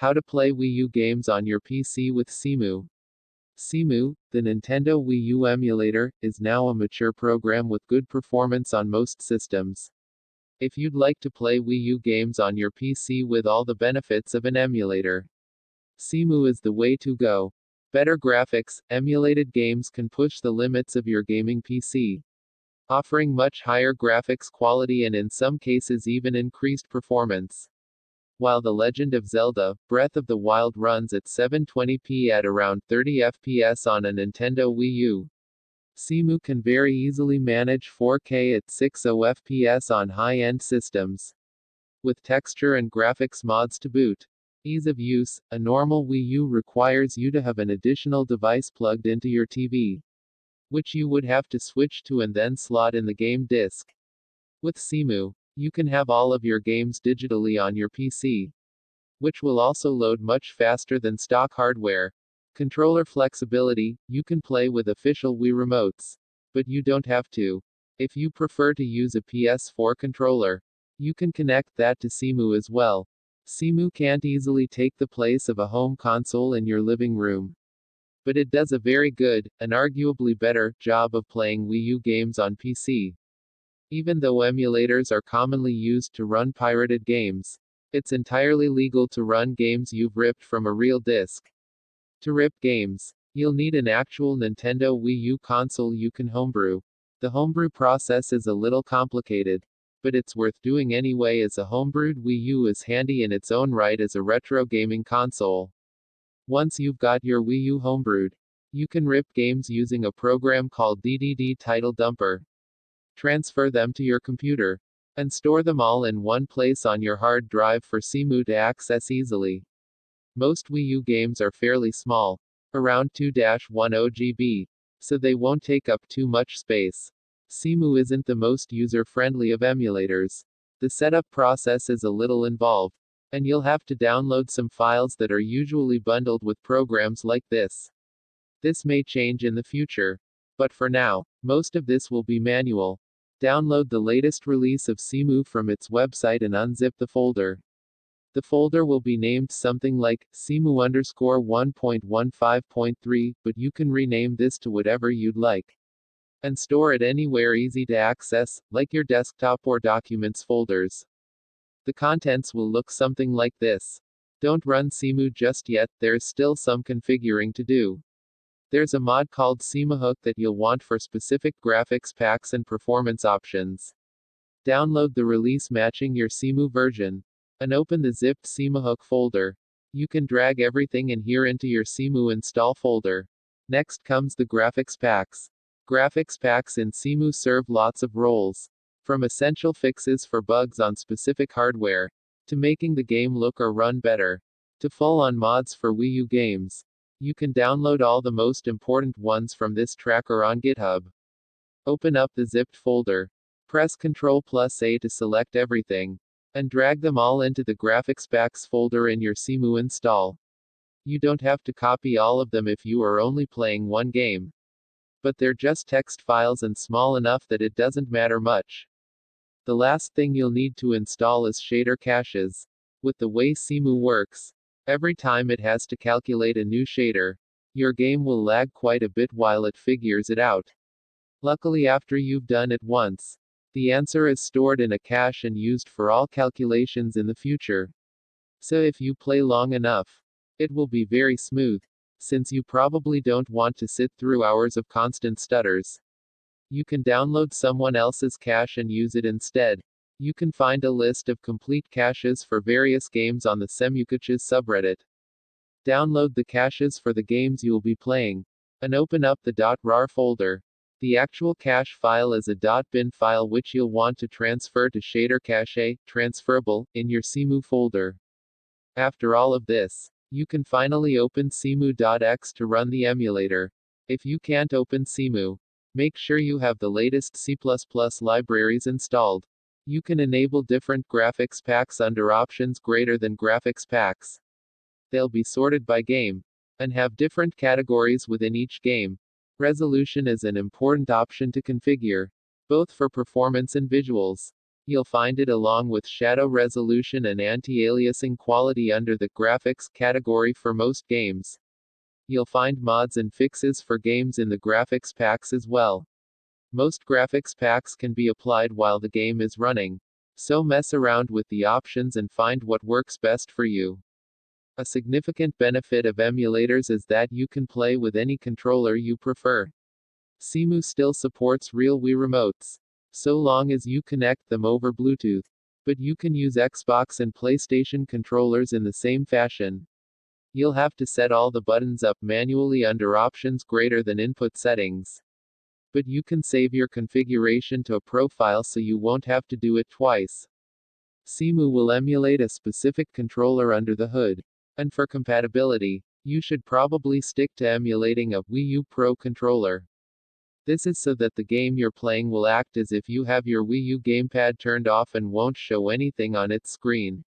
How to play Wii U games on your PC with Cemu. Cemu, the Nintendo Wii U emulator, is now a mature program with good performance on most systems. If you'd like to play Wii U games on your PC with all the benefits of an emulator, Cemu is the way to go. Better graphics, emulated games can push the limits of your gaming PC, offering much higher graphics quality and in some cases even increased performance. While The Legend of Zelda, Breath of the Wild runs at 720p at around 30 FPS on a Nintendo Wii U, Cemu can very easily manage 4K at 60 FPS on high-end systems, with texture and graphics mods to boot. Ease of use: a normal Wii U requires you to have an additional device plugged into your TV, which you would have to switch to and then slot in the game disc. With Cemu, you can have all of your games digitally on your PC, which will also load much faster than stock hardware. Controller flexibility: you can play with official Wii remotes, but you don't have to. If you prefer to use a PS4 controller, you can connect that to Cemu as well. Cemu can't easily take the place of a home console in your living room, but it does a very good, and arguably better, job of playing Wii U games on PC. Even though emulators are commonly used to run pirated games, it's entirely legal to run games you've ripped from a real disc. To rip games, you'll need an actual Nintendo Wii U console you can homebrew. The homebrew process is a little complicated, but it's worth doing anyway, as a homebrewed Wii U is handy in its own right as a retro gaming console. Once you've got your Wii U homebrewed, you can rip games using a program called DDD Title Dumper. Transfer them to your computer, and store them all in one place on your hard drive for Cemu to access easily. Most Wii U games are fairly small, around 2-10 GB, so they won't take up too much space. Cemu isn't the most user-friendly of emulators. The setup process is a little involved, and you'll have to download some files that are usually bundled with programs like this. This may change in the future, but for now, most of this will be manual. Download the latest release of Cemu from its website and unzip the folder. The folder will be named something like Cemu_1.15.3, but you can rename this to whatever you'd like, and store it anywhere easy to access, like your desktop or documents folders. The contents will look something like this. Don't run Cemu just yet, there's still some configuring to do. There's a mod called Cemuhook that you'll want for specific graphics packs and performance options. Download the release matching your Cemu version, and open the zipped Cemuhook folder. You can drag everything in here into your Cemu install folder. Next comes the graphics packs. Graphics packs in Cemu serve lots of roles, from essential fixes for bugs on specific hardware, to making the game look or run better, to full-on mods for Wii U games. You can download all the most important ones from this tracker on GitHub. Open up the zipped folder. Press Ctrl+A to select everything, and drag them all into the graphics packs folder in your Cemu install. You don't have to copy all of them if you are only playing one game, but they're just text files and small enough that it doesn't matter much. The last thing you'll need to install is shader caches. With the way Cemu works, every time it has to calculate a new shader, your game will lag quite a bit while it figures it out. Luckily, after you've done it once, the answer is stored in a cache and used for all calculations in the future. So if you play long enough, it will be very smooth, since you probably don't want to sit through hours of constant stutters. You can download someone else's cache and use it instead. You can find a list of complete caches for various games on the Cemu caches subreddit. Download the caches for the games you'll be playing, and open up the .rar folder. The actual cache file is a .bin file which you'll want to transfer to shader cache, transferable, in your Cemu folder. After all of this, you can finally open Cemu.x to run the emulator. If you can't open Cemu, make sure you have the latest C++ libraries installed. You can enable different graphics packs under options greater than graphics packs. They'll be sorted by game, and have different categories within each game. Resolution is an important option to configure, both for performance and visuals. You'll find it along with shadow resolution and anti-aliasing quality under the graphics category for most games. You'll find mods and fixes for games in the graphics packs as well. Most graphics packs can be applied while the game is running, so mess around with the options and find what works best for you. A significant benefit of emulators is that you can play with any controller you prefer. Cemu still supports real Wii remotes, so long as you connect them over Bluetooth, but you can use Xbox and PlayStation controllers in the same fashion. You'll have to set all the buttons up manually under options greater than input settings. But you can save your configuration to a profile so you won't have to do it twice. Cemu will emulate a specific controller under the hood. And for compatibility, you should probably stick to emulating a Wii U Pro controller. This is so that the game you're playing will act as if you have your Wii U gamepad turned off and won't show anything on its screen.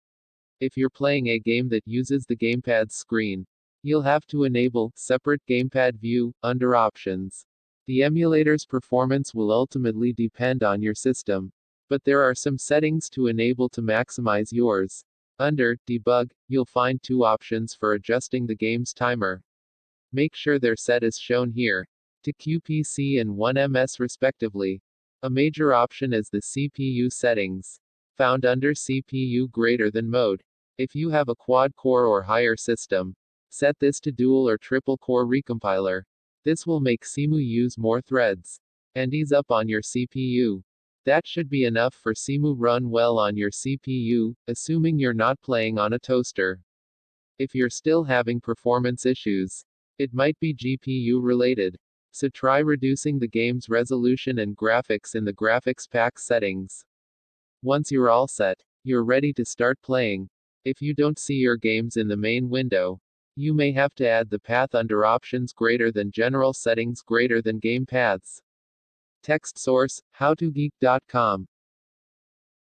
If you're playing a game that uses the gamepad's screen, you'll have to enable separate gamepad view under options. The emulator's performance will ultimately depend on your system, but there are some settings to enable to maximize yours. Under Debug, you'll find two options for adjusting the game's timer. Make sure they're set as shown here, to QPC and 1ms respectively. A major option is the CPU settings, found under CPU greater than mode. If you have a quad-core or higher system, set this to dual or triple-core recompiler. This will make Cemu use more threads and ease up on your CPU. That should be enough for Cemu run well on your CPU, assuming you're not playing on a toaster. If you're still having performance issues, it might be GPU related. So try reducing the game's resolution and graphics in the graphics pack settings. Once you're all set, you're ready to start playing. If you don't see your games in the main window, you may have to add the path under options greater than general settings greater than game paths. Text source, howtogeek.com.